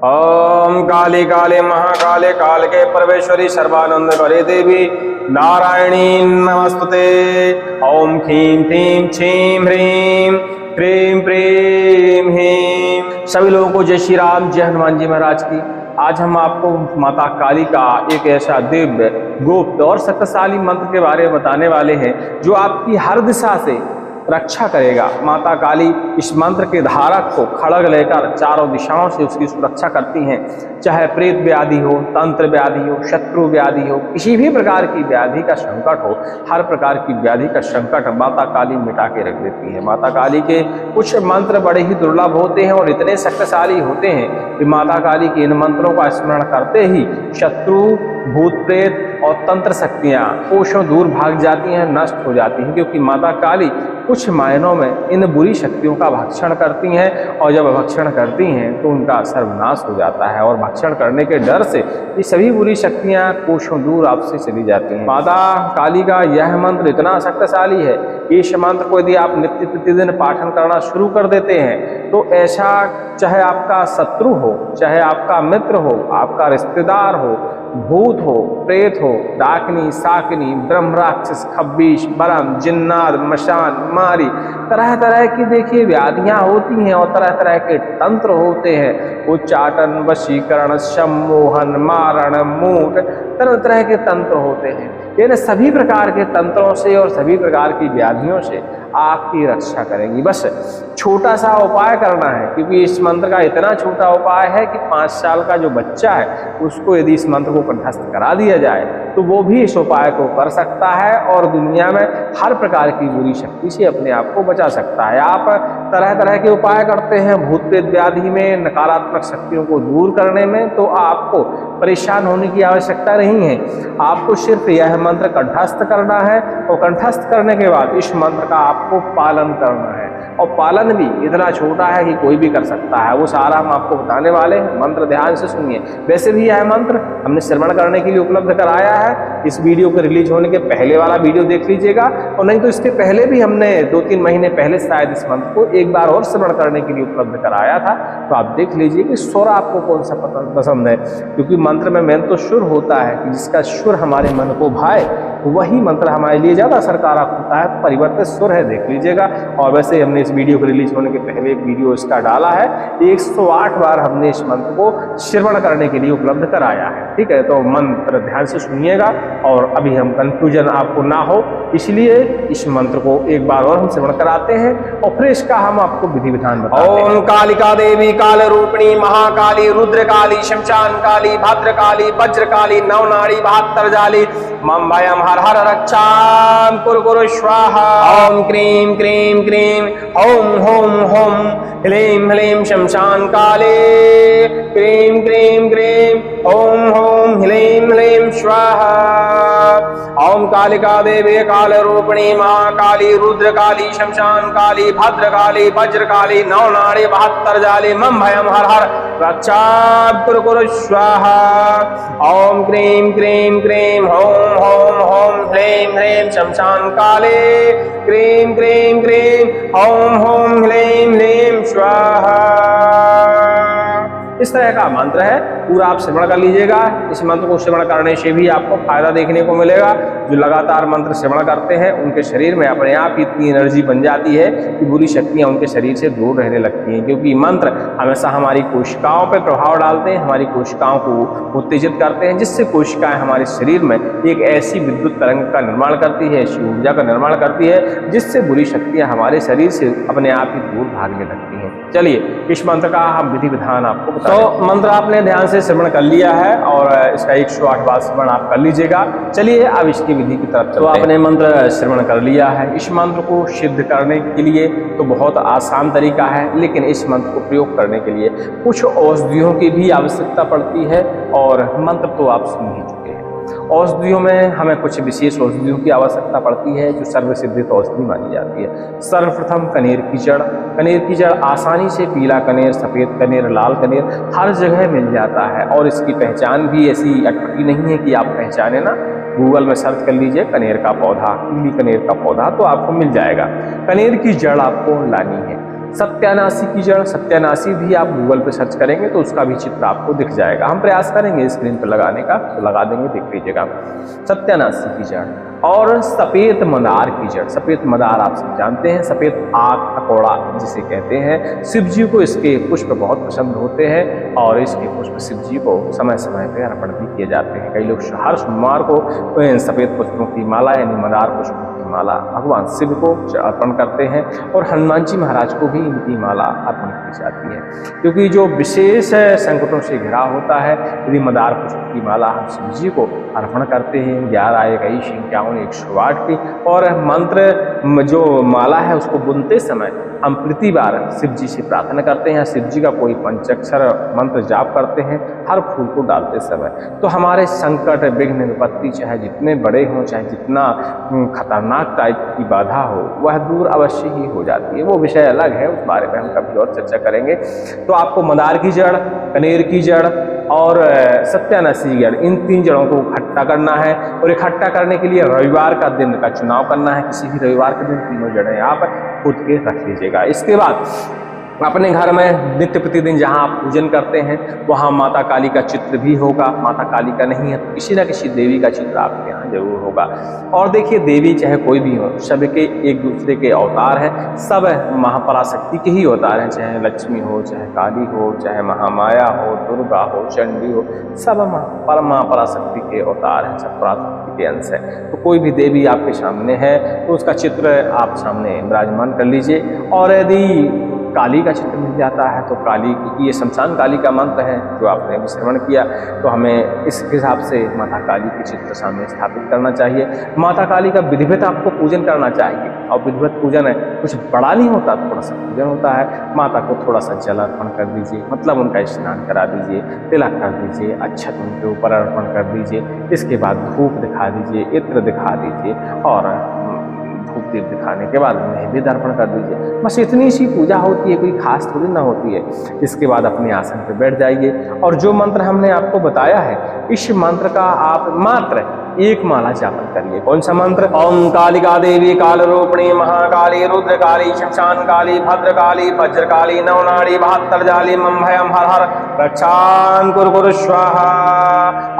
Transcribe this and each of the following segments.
ओम काली काले महाकाले काल के परमेश्वरी सर्वानंद करे देवी नारायणी नमस्तुते। ओम ह्रीं क्लीं छीं ह्रीं क्रीं प्रीं ह्रीं। सभी लोगों को जय श्री राम, जय हनुमान जी महाराज की। आज हम आपको माता काली का एक ऐसा दिव्य गुप्त और शक्तिशाली मंत्र के बारे में बताने वाले हैं जो आपकी हर दिशा से रक्षा करेगा। माता काली इस मंत्र के धारक को खड़ग लेकर चारों दिशाओं से उसकी सुरक्षा करती हैं। चाहे प्रेत व्याधि हो, तंत्र व्याधि हो, शत्रु व्याधि हो, किसी भी प्रकार की व्याधि का संकट हो, हर प्रकार की व्याधि का संकट माता काली मिटा के रख देती है। माता काली के कुछ मंत्र बड़े ही दुर्लभ होते हैं और इतने शक्तिशाली होते हैं कि माता काली के इन मंत्रों का स्मरण करते ही शत्रु, भूत प्रेत और तंत्र शक्तियाँ कोसों दूर भाग जाती हैं, नष्ट हो जाती हैं, क्योंकि माता काली कुछ मायनों में इन बुरी शक्तियों का भक्षण करती हैं और जब भक्षण करती हैं तो उनका सर्वनाश हो जाता है और भक्षण करने के डर से ये सभी बुरी शक्तियाँ कोसों दूर आपसे चली जाती हैं। माता काली का यह मंत्र इतना शक्तिशाली है कि इस मंत्र को यदि आप नित्य प्रतिदिन पाठन करना शुरू कर देते हैं तो ऐसा चाहे आपका शत्रु हो, चाहे आपका मित्र हो, आपका रिश्तेदार हो, भूत हो, प्रेत हो, डाकनी, साकनी, ब्रह्म राक्षस, खब्बीश, बरम, जिन्नात, मशान, मारी, तरह तरह की देखिए व्याधियां होती हैं और तरह तरह के तंत्र होते हैं। उच्चाटन, वशीकरण, सम्मोहन, मारण, मूठ, तरह तरह के तंत्र होते हैं। इन सभी प्रकार के तंत्रों से और सभी प्रकार की व्याधियों से आपकी रक्षा करेंगी। बस छोटा सा उपाय करना है, क्योंकि इस मंत्र का इतना छोटा उपाय है कि 5 साल का जो बच्चा है उसको यदि इस मंत्र को कंठस्थ करा दिया जाए तो वो भी इस उपाय को कर सकता है और दुनिया में हर प्रकार की बुरी शक्ति से अपने आप को बचा सकता है। आप तरह तरह के उपाय करते हैं भूत प्रेत व्याधि में, नकारात्मक शक्तियों को दूर करने में, तो आपको परेशान होने की आवश्यकता नहीं है। आपको सिर्फ यह मंत्र कंठस्थ करना है और कंठस्थ करने के बाद इस मंत्र का आपको पालन करना है। और पालन भी इतना छोटा है कि कोई भी कर सकता है, वो सारा हम आपको बताने वाले हैं। मंत्र ध्यान से सुनिए। वैसे भी यह मंत्र हमने श्रवण करने के लिए उपलब्ध कराया है। इस वीडियो के रिलीज होने के पहले वाला वीडियो देख लीजिएगा, और नहीं तो इसके पहले भी हमने 2-3 महीने पहले शायद इस मंत्र को एक बार और श्रवण करने के लिए उपलब्ध कराया था। तो आप देख लीजिए कि स्वर आपको कौन सा पसंद है, क्योंकि मंत्र में मेन तो सुर होता है कि जिसका सुर हमारे मन को भाए वही मंत्र हमारे लिए ज्यादा असरकारक होता है। परिवर्तित सुर है, देख लीजिएगा। और वैसे हमने इस वीडियो के रिलीज होने के पहले एक वीडियो इसका डाला है, 108 बार हमने इस मंत्र को श्रवण करने के लिए उपलब्ध कराया है। ठीक है, तो मंत्र ध्यान से सुनिएगा और अभी हम कंफ्यूजन आपको ना हो इसलिए इस मंत्र को एक बार और हम श्रवण कराते हैं और फिर इसका हम आपको विधि विधान बताते हैं। ओम कालिका देवी काल रूपिणी महाकाली रुद्र काली शमशान काली भद्र काली वज्र काली नवनाड़ी 72 जाली मम भयम हर हर रक्षाम कुरु कुरु स्वाहा। ओम क्रीं क्रीं क्रीं ओम होम होम ह्लीं ह्लीं शमशान काले क्रीं क्रीं क्रीं ओम होम ह्लीं ह्लीं स्वाहा। ओम कालिका देवी काल रूपिणी महाकाली रुद्र काली शमशान काली भद्र काली वज्र काली नवनाड़ी 72 जाली मम भयम हर हर रक्षा कुरु कुरु स्वाहा। ओम क्रीं क्रीं क्रीं होम होम होम ह्लीं ह्लीं शमशान काले क्रीं क्रीं क्रीं ओम होम ह्लीं ह्लीं स्वाहा। इस तरह का मंत्र है, पूरा आप श्रवण कर लीजिएगा। इस मंत्र को श्रवण करने से भी आपको फायदा देखने को मिलेगा। जो लगातार मंत्र श्रवण करते हैं उनके शरीर में अपने आप ही इतनी एनर्जी बन जाती है कि बुरी शक्तियां उनके शरीर से दूर रहने लगती हैं, क्योंकि मंत्र हमेशा हमारी कोशिकाओं पर प्रभाव डालते हैं, हमारी कोशिकाओं को उत्तेजित करते हैं, जिससे कोशिकाएं हमारे शरीर में एक ऐसी विद्युत तरंग का निर्माण करती है, ऐसी ऊर्जा का निर्माण करती है जिससे बुरी शक्तियां हमारे शरीर से अपने आप ही दूर भागने लगती हैं। चलिए इस मंत्र का हम विधि विधान आपको तो मंत्र आपने ध्यान से श्रवण कर लिया है और इसका 108 बार श्रवण आप कर लीजिएगा। चलिए अब इसकी विधि की तरफ तो आपने मंत्र श्रवण कर लिया है। इस मंत्र को सिद्ध करने के लिए तो बहुत आसान तरीका है, लेकिन इस मंत्र को प्रयोग करने के लिए कुछ औषधियों की भी आवश्यकता पड़ती है और मंत्र तो आप सुन ही चुके हैं। औषधियों में हमें कुछ विशेष औषधियों की आवश्यकता पड़ती है जो सर्वसिद्धित औषधि मानी जाती है। सर्वप्रथम कनेर की जड़। कनेर की जड़ आसानी से पीला कनेर, सफ़ेद कनेर, लाल कनेर हर जगह मिल जाता है और इसकी पहचान भी ऐसी अटपटी नहीं है कि आप पहचाने ना। गूगल में सर्च कर लीजिए कनेर का पौधा, पीली कनेर का पौधा, तो आपको मिल जाएगा। कनेर की जड़ आपको लानी है। सत्यानाशी की जड़, सत्यानाशी भी आप गूगल पे सर्च करेंगे तो उसका भी चित्र आपको दिख जाएगा। हम प्रयास करेंगे स्क्रीन पर लगाने का, तो लगा देंगे, देख लीजिएगा। सत्यानाशी की जड़ और सफेद मदार की जड़। सफेद मदार आप सब जानते हैं, सफेद आग अकोड़ा जिसे कहते हैं। शिव जी को इसके पुष्प बहुत पसंद होते हैं और इसके पुष्प शिव जी को समय समय पर अर्पण भी किए जाते हैं। कई लोग हर सोमवार को सफेद पुष्पों की माला यानी मदार पुष्पों की माला भगवान शिव को अर्पण करते हैं और हनुमान जी महाराज को भी इनकी माला अर्पण की जाती है, क्योंकि जो विशेष संकटों से घिरा होता है, यदि मदार पुष्प की माला हम शिव जी को अर्पण करते हैं 11, 21, 51, 108 की, और मंत्र जो माला है उसको बुनते समय हम प्रति बार शिव जी से प्रार्थना करते हैं, शिव जी का कोई पंचाक्षर मंत्र जाप करते हैं हर फूल को डालते समय, तो हमारे संकट, विघ्न, विपत्ति चाहे जितने बड़े हों, चाहे जितना खतरनाक टाइप की बाधा हो, वह दूर अवश्य ही हो जाती है। वो विषय अलग है, उस बारे में हम कभी और चर्चा करेंगे। तो आपको मदार की जड़, कनेर की जड़ और सत्यानाशी की जड़, इन 3 जड़ों को इकट्ठा करना है और इकट्ठा करने के लिए रविवार का दिन का चुनाव करना है। किसी भी रविवार के दिन तीनों जड़ें आप खुद के रख लीजिएगा। इसके बाद अपने घर में नित्य प्रतिदिन जहाँ आप पूजन करते हैं वहाँ माता काली का चित्र भी होगा। माता काली का नहीं है तो किसी न किसी देवी का चित्र आपके यहाँ जरूर होगा। और देखिए, देवी चाहे कोई भी हो, सबके एक दूसरे के अवतार हैं, सब महापराशक्ति के ही अवतार हैं, चाहे लक्ष्मी हो, चाहे काली हो, चाहे महामाया हो, दुर्गा हो, चंडी हो, सब महापराशक्ति के अवतार हैं, सब पराशक्ति के अंश है। तो कोई भी देवी आपके सामने है तो उसका चित्र आप सामने विराजमान कर लीजिए। और यदि काली का चित्र मिल जाता है तो काली, क्योंकि ये शमशान काली का मंत्र है जो आपने अभी श्रवण किया, तो हमें इस हिसाब से माता काली के चित्र सामने स्थापित करना चाहिए। माता काली का विधिवत आपको पूजन करना चाहिए, और विधिवत पूजन है कुछ बड़ा नहीं होता, थोड़ा सा पूजन होता है। माता को थोड़ा सा जल अर्पण कर दीजिए, मतलब उनका स्नान करा दीजिए, तिलक कर दीजिए, अक्षत उनके ऊपर अर्पण कर दीजिए। इसके बाद धूप दिखा दीजिए, इत्र दिखा दीजिए और धूप दीप दिखाने के बाद नैवेद्य अर्पण कर दीजिए। बस इतनी सी पूजा होती है, कोई खास थोड़ी ना होती है। इसके बाद अपने आसन पर बैठ जाइए और जो मंत्र हमने आपको बताया है, इस मंत्र का आप मात्र एक माला जापन करिए। कौन सा मंत्र? ओम कालिका देवी काल रूपिणी महाकाली रुद्रकाली शमशान काली भद्रकाली वज्रकाली नवनाड़ी 72 जाली मम भयम हर हर रक्षां कुरु कुरु स्वाहा।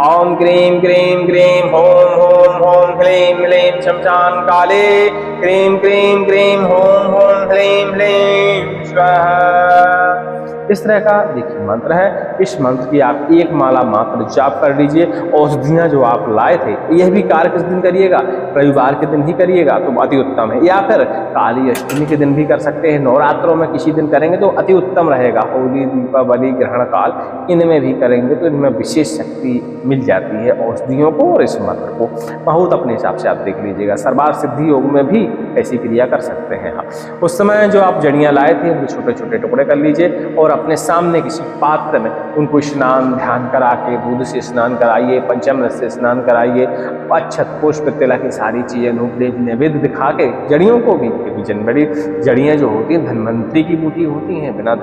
ओम क्रीं क्रीं क्रीं होम होम होम ह्लीं ह्लीं शमशान काले क्रीं क्रीं क्रीं होम होम ह्लीं ह्लीं स्वाहा। इस तरह का देखिए मंत्र है। इस मंत्र की आप एक माला मात्र जाप कर लीजिए। औषधियाँ जो आप लाए थे, यह भी कार्य किस दिन करिएगा? रविवार के दिन ही करिएगा तो अति उत्तम है, या फिर काली अष्टमी के दिन भी कर सकते हैं। नवरात्रों में किसी दिन करेंगे तो अति उत्तम रहेगा। होली, दीपावली, ग्रहण काल, इनमें भी करेंगे तो इनमें विशेष शक्ति मिल जाती है औषधियों को और इस मंत्र को। बहुत अपने हिसाब से आप देख लीजिएगा। सर्वार सिद्धि योग में भी ऐसी क्रिया कर सकते हैं आप। उस समय जो आप जड़ियाँ लाए थे उनके छोटे छोटे टुकड़े कर लीजिए और अपने सामने किसी पात्र में उनको स्नान ध्यान करा के, दूध से स्नान कराइए, पंचामृत से स्नान कराइए, अक्षत पुष्प तिलक की सारी चीजें धूप दीप नैवेद्य दिखा के जड़ियों को भी, क्योंकि जनवरी जड़ियाँ जो होती हैं धन्वंतरी की बूटी होती हैं। बिना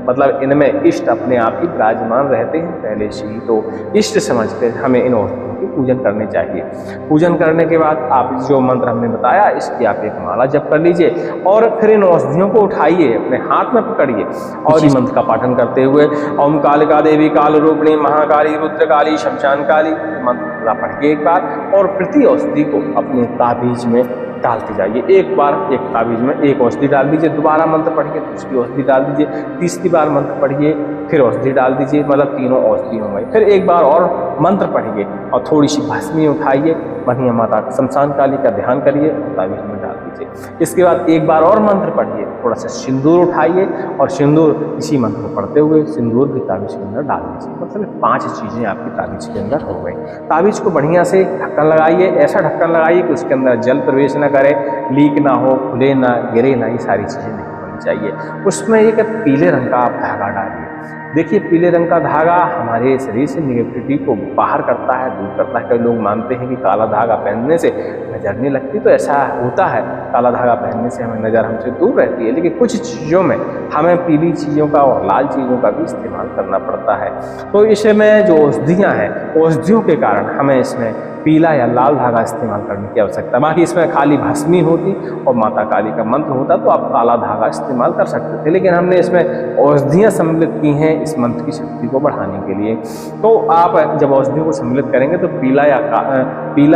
मतलब इनमें इष्ट अपने आप ही विराजमान रहते हैं पहले से ही, तो इष्ट समझ कर हमें इन औषधियों की पूजन करने चाहिए। पूजन करने के बाद आप जो मंत्र हमने बताया इसकी आप एक माला जप कर लीजिए और फिर इन औषधियों को उठाइए, अपने हाथ में पकड़िए और इस मंत्र का पाठन करते हुए ओम कालिका देवी काल रूपिणी महाकाली रुद्रकाली शमशान काली मंत्र पूरा पढ़िए एक बार, और प्रति औषधि को अपने ताबीज में डालते जाइए। एक बार एक ताबीज में एक औषधि डाल दीजिए, दोबारा मंत्र पढ़िए, दूसरी औषधि डाल दीजिए, तीसरी बार मंत्र पढ़िए, फिर औषधि डाल दीजिए, मतलब तीनों औषधि हो गई। फिर एक बार और मंत्र पढ़िए और थोड़ी सी भस्मी उठाइए, बढ़िया माता शमशान काली का ध्यान करिए और ताबीज में डाल दीजिए। इसके बाद एक बार और मंत्र पढ़िए, थोड़ा सा सिंदूर उठाइए और सिंदूर इसी मंत्र को पढ़ते हुए सिंदूर भी ताबीज के अंदर डाल दीजिए। मतलब 5 चीजें आपकी ताबीज के अंदर हो गई। ताबीज को बढ़िया से ढक्कन लगाइए, ऐसा ढक्कन लगाइए कि उसके अंदर जल प्रवेश न करे, लीक ना हो, खुले ना, गिरे ना, ये सारी चीजें नहीं होनी चाहिए। उसमें एक पीले रंग का आप धागा डालिए। देखिए, पीले रंग का धागा हमारे शरीर से निगेटिविटी को बाहर करता है, दूर करता है। कई लोग मानते हैं कि काला धागा पहनने से नजर नहीं लगती, तो ऐसा होता है, काला धागा पहनने से हमें नजर हमसे दूर रहती है। लेकिन कुछ चीज़ों में हमें पीली चीज़ों का और लाल चीज़ों का भी इस्तेमाल करना पड़ता है। तो इसमें जो औषधियाँ हैं, औषधियों के कारण हमें इसमें पीला या लाल धागा इस्तेमाल करने की आवश्यकता। बाकी इसमें खाली भस्मी होती और माता काली का मंत्र होता तो आप काला धागा इस्तेमाल कर सकते थे, लेकिन हमने इसमें औषधियाँ सम्मिलित की हैं इस मंत्र की शक्ति को बढ़ाने के लिए। तो आप जब औषधियों को सम्मिलित करेंगे तो पीला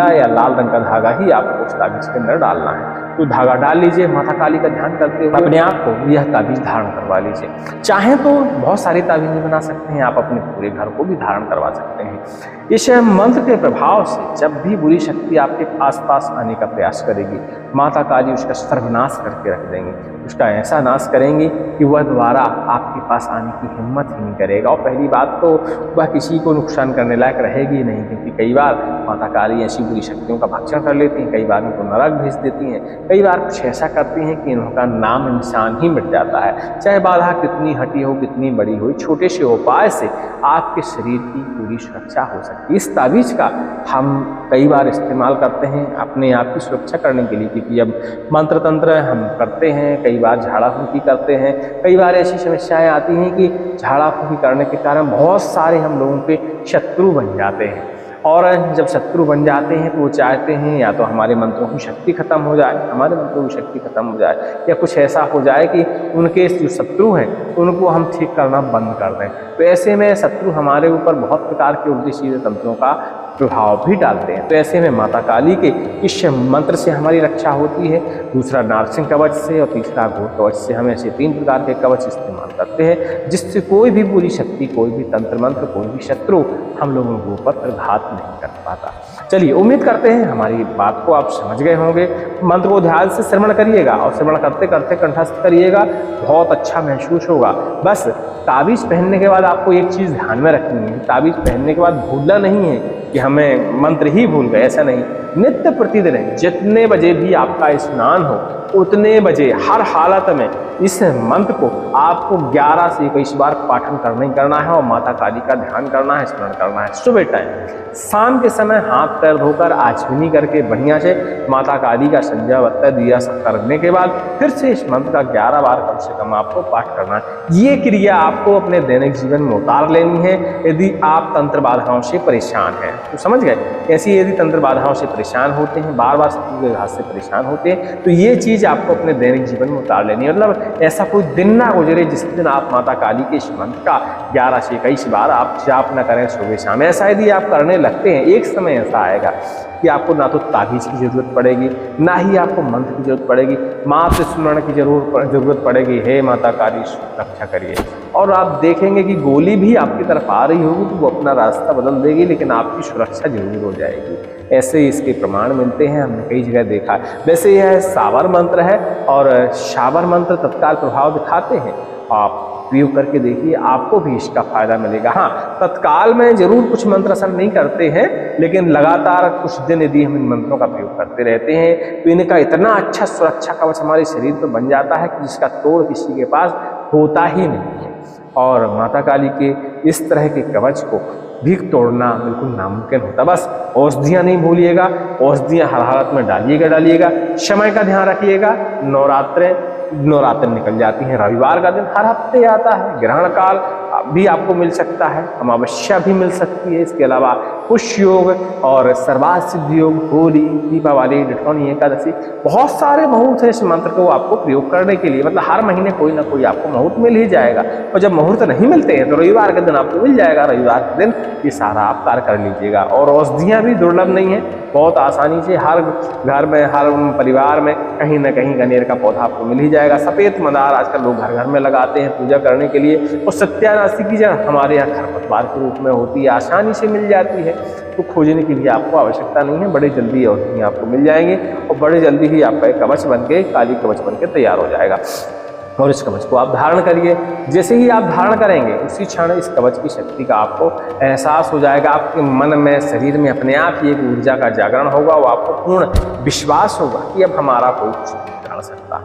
या लाल रंग का धागा ही आपको उस ताबीज के अंदर डालना है। तो धागा डाल लीजिए, माता काली का ध्यान करते हुए अपने आप को यह ताबीज धारण करवा लीजिए। चाहे तो बहुत सारी ताबीजें बना सकते हैं, आप अपने पूरे घर को भी धारण करवा सकते हैं। इस मंत्र के प्रभाव से जब भी बुरी शक्ति आपके आसपास आने का प्रयास करेगी, माता काली उसका सर्वनाश करके रख देंगी, उसका ऐसा नाश करेंगे कि वह दोबारा आपके पास आने की हिम्मत ही नहीं करेगा। और पहली बात तो वह किसी को नुकसान करने लायक रहेगी नहीं, क्योंकि कई बार माता काली ऐसी बुरी शक्तियों का भक्षण कर लेती हैं, कई बार इनको नरक भेज देती हैं, कई बार कुछ ऐसा करती हैं कि इनका नाम निशान ही मिट जाता है। चाहे बाधा कितनी हटी हो, कितनी बड़ी हो, छोटे से उपाय से आपके शरीर की पूरी सुरक्षा हो सकती है। इस ताबीज का हम कई बार इस्तेमाल करते हैं अपने आप की सुरक्षा करने के लिए, क्योंकि अब मंत्र तंत्र हम करते हैं, कई बार झाड़ा फूंकी करते हैं, कई बार ऐसी समस्याएं आती हैं कि झाड़ा फूंकी करने के कारण बहुत सारे हम लोगों के शत्रु बन जाते हैं। और जब शत्रु बन जाते हैं तो वो चाहते हैं या तो हमारे मंत्रों की शक्ति खत्म हो जाए, हमारे मंत्रों की शक्ति खत्म हो जाए, या कुछ ऐसा हो जाए कि उनके जो शत्रु हैं उनको हम ठीक करना बंद कर दें। तो ऐसे में शत्रु हमारे ऊपर बहुत प्रकार के उल्टे सीधे तंत्रों का प्रभाव भी डालते हैं। तो ऐसे में माता काली के इस मंत्र से हमारी रक्षा होती है। दूसरा नारसिंह कवच से और तीसरा घोर कवच से हम ऐसे 3 प्रकार के कवच इस्तेमाल करते हैं, जिससे कोई भी बुरी शक्ति, कोई भी तंत्र मंत्र, कोई भी शत्रु हम लोगों के ऊपर प्रघात नहीं कर पाता। चलिए, उम्मीद करते हैं हमारी बात को आप समझ गए होंगे। मंत्र को ध्यान से श्रवण करिएगा और श्रवण करते करते कंठस्थ करिएगा, बहुत अच्छा महसूस होगा। बस ताबीज पहनने के बाद आपको एक चीज़ ध्यान में रखनी है, ताबीज पहनने के बाद भूलना नहीं है कि हमें मंत्र ही भूल गए, ऐसा नहीं। नित्य प्रतिदिन जितने बजे भी आपका स्नान हो उतने बजे हर हालत में इस मंत्र को आपको 11 से 21 बार पाठन करना ही करना है और माता काली का ध्यान करना है, स्मरण करना है। सुबह टाइम, शाम के समय हाथ पैर धोकर आचमनी करके बढ़िया से माता काली का संध्या वत्ता दिया सब करने के बाद फिर से इस मंत्र का 11 बार कम से कम आपको पाठ करना है। ये क्रिया आपको अपने दैनिक जीवन में उतार लेनी है। यदि आप तंत्र बाधाओं से परेशान हैं तो समझ गए, ऐसी यदि तंत्र बाधाओं से परेशान होते हैं, बार बार शत्रु के घात से परेशान होते हैं, तो ये चीज़ आपको अपने दैनिक जीवन में उतार लेनी है। मतलब ऐसा कोई दिन ना गुजरे जिस दिन आप माता काली के इस मंत्र का 11 से 21 बार आप जाप न करें सुबह शाम। ऐसा यदि आप करने लगते हैं, एक समय ऐसा आएगा कि आपको ना तो ताबीज की जरूरत पड़ेगी, ना ही आपको मंत्र की जरूरत पड़ेगी, मात्र स्मरण की जरूरत पड़ेगी, हे माता काली रक्षा करिए। और आप देखेंगे कि गोली भी आपकी तरफ आ रही होगी तो वो अपना रास्ता बदल देगी, लेकिन आपकी सुरक्षा जरूर हो जाएगी। ऐसे इसके प्रमाण मिलते हैं, हमने कई जगह देखा है। वैसे यह शाबर मंत्र है और शाबर मंत्र तत्काल प्रभाव दिखाते हैं। आप प्रयोग करके देखिए, आपको भी इसका फायदा मिलेगा। हाँ, तत्काल में जरूर कुछ मंत्र असर नहीं करते हैं, लेकिन लगातार कुछ दिन यदि हम इन मंत्रों का प्रयोग करते रहते हैं तो इनका इतना अच्छा सुरक्षा कवच हमारे शरीर पर बन जाता है कि जिसका तोड़ किसी के पास होता ही नहीं है। और माता काली के इस तरह के कवच को भी तोड़ना बिल्कुल नामुमकिन होता। बस औषधियाँ नहीं भूलिएगा, औषधियाँ हर हालत में डालिएगा। समय का ध्यान रखिएगा। नवरात्र निकल जाती हैं, रविवार का दिन हर हफ्ते आता है, ग्रहण काल भी आपको मिल सकता है, अमावस्या भी मिल सकती है। इसके अलावा पुष्य योग और सर्वार्थ सिद्धि योग, होली, दीपावली, डिठौनी एकादशी, बहुत सारे मुहूर्त हैं इस मंत्र को आपको प्रयोग करने के लिए। मतलब हर महीने कोई ना कोई आपको मुहूर्त मिल ही जाएगा, और जब मुहूर्त नहीं मिलते हैं तो रविवार के दिन आपको मिल जाएगा। रविवार के दिन ये सारा आप कार्य कर लीजिएगा। और औषधियाँ भी दुर्लभ नहीं है, बहुत आसानी से हर घर में, हर परिवार में कहीं ना कहीं गनेर का पौधा आपको मिल ही जाएगा। सफ़ेद मंदार आजकल लोग घर घर में लगाते हैं पूजा करने के लिए। और सत्यानाशी की जड़ हमारे यहाँ खरपतवार के रूप में होती है, आसानी से मिल जाती है, तो खोजने की भी आपको आवश्यकता नहीं है। बड़े जल्दी औषधि आपको मिल जाएंगे और बड़े जल्दी ही आपका एक कवच बन के, काली कवच बन के तैयार हो जाएगा। और इस कवच को आप धारण करिए। जैसे ही आप धारण करेंगे उसी क्षण इस कवच की शक्ति का आपको एहसास हो जाएगा। आपके मन में, शरीर में अपने आप ही एक ऊर्जा का जागरण होगा। वो आपको पूर्ण विश्वास होगा कि अब हमारा कोई कुछ नहीं कर सकता।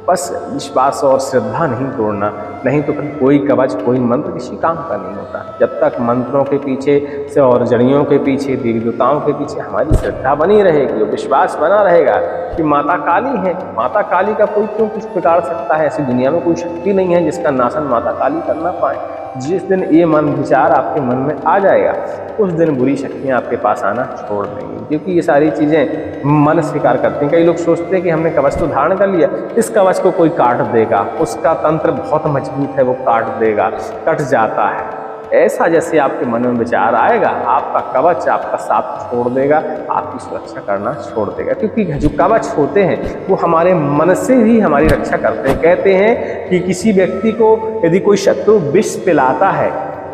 बस विश्वास और श्रद्धा नहीं तोड़ना, नहीं तो फिर कोई कवच, कोई मंत्र किसी काम का नहीं होता। जब तक मंत्रों के पीछे से और जड़ियों के पीछे, देवताओं के पीछे हमारी श्रद्धा बनी रहेगी, और विश्वास बना रहेगा कि माता काली है, माता काली का कोई क्यों कुछ बिगाड़ सकता है। ऐसी दुनिया में कोई शक्ति नहीं है जिसका नाशन माता काली कर ना पाए। जिस दिन ये मन विचार आपके मन में आ जाएगा उस दिन बुरी शक्तियाँ आपके पास आना छोड़ देंगी, क्योंकि ये सारी चीज़ें मन स्वीकार करती हैं। कई लोग सोचते हैं कि हमने कवच तो धारण कर लिया, इस कवच को कोई काट देगा, उसका तंत्र बहुत मजबूत है, वो काट देगा, कट जाता है। ऐसा जैसे आपके मन में विचार आएगा, आपका कवच आपका साथ छोड़ देगा, आपकी सुरक्षा करना छोड़ देगा, क्योंकि जो कवच होते हैं वो हमारे मन से ही हमारी रक्षा करते हैं। कहते हैं कि किसी व्यक्ति को यदि कोई शत्रु विष पिलाता है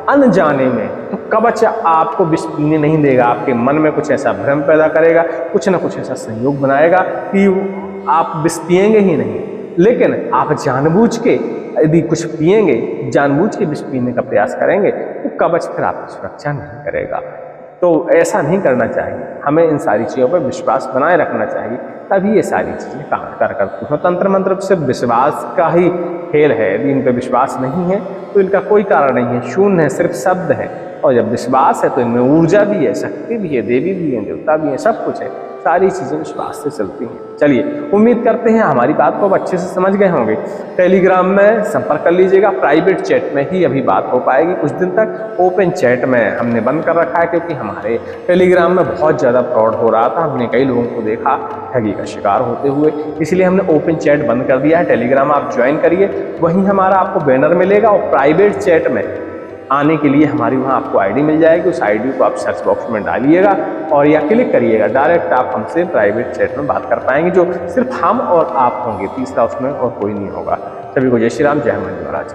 अनजाने में, तो कवच आपको विष पीने नहीं देगा, आपके मन में कुछ ऐसा भ्रम पैदा करेगा, कुछ ना कुछ ऐसा संयोग बनाएगा कि आप विष पिएंगे ही नहीं। लेकिन आप जानबूझ के यदि कुछ पिएंगे, जानबूझ के विष पीने का प्रयास करेंगे, तो कवच फिर आपकी सुरक्षा नहीं करेगा। तो ऐसा नहीं करना चाहिए, हमें इन सारी चीज़ों पर विश्वास बनाए रखना चाहिए, तभी ये सारी चीज़ें कारगर करती हैं। तंत्र मंत्र सिर्फ विश्वास का ही खेल है, यदि इन पर विश्वास नहीं है तो इनका कोई कारण नहीं है, शून्य है, सिर्फ शब्द है। और जब विश्वास है तो इनमें ऊर्जा भी है, शक्ति भी है, देवी भी है, देवता भी है, सब कुछ है। सारी चीज़ें विश्वास से चलती हैं। चलिए, उम्मीद करते हैं हमारी बात को अब अच्छे से समझ गए होंगे। टेलीग्राम में संपर्क कर लीजिएगा, प्राइवेट चैट में ही अभी बात हो पाएगी कुछ दिन तक। ओपन चैट में हमने बंद कर रखा है, क्योंकि हमारे टेलीग्राम में बहुत ज़्यादा फ्रॉड हो रहा था, हमने कई लोगों को देखा ठगी का शिकार होते हुए, इसलिए हमने ओपन चैट बंद कर दिया है। टेलीग्राम आप ज्वाइन करिए, वहीं हमारा आपको बैनर मिलेगा, और प्राइवेट चैट में आने के लिए हमारी वहाँ आपको आईडी मिल जाएगी। उस आईडी को आप सर्च बॉक्स में डालिएगा और या क्लिक करिएगा, डायरेक्ट आप हमसे प्राइवेट चैट में बात कर पाएंगे, जो सिर्फ हम और आप होंगे, तीसरा उसमें और कोई नहीं होगा। सभी को जय श्री राम, जय हनुमान महाराज।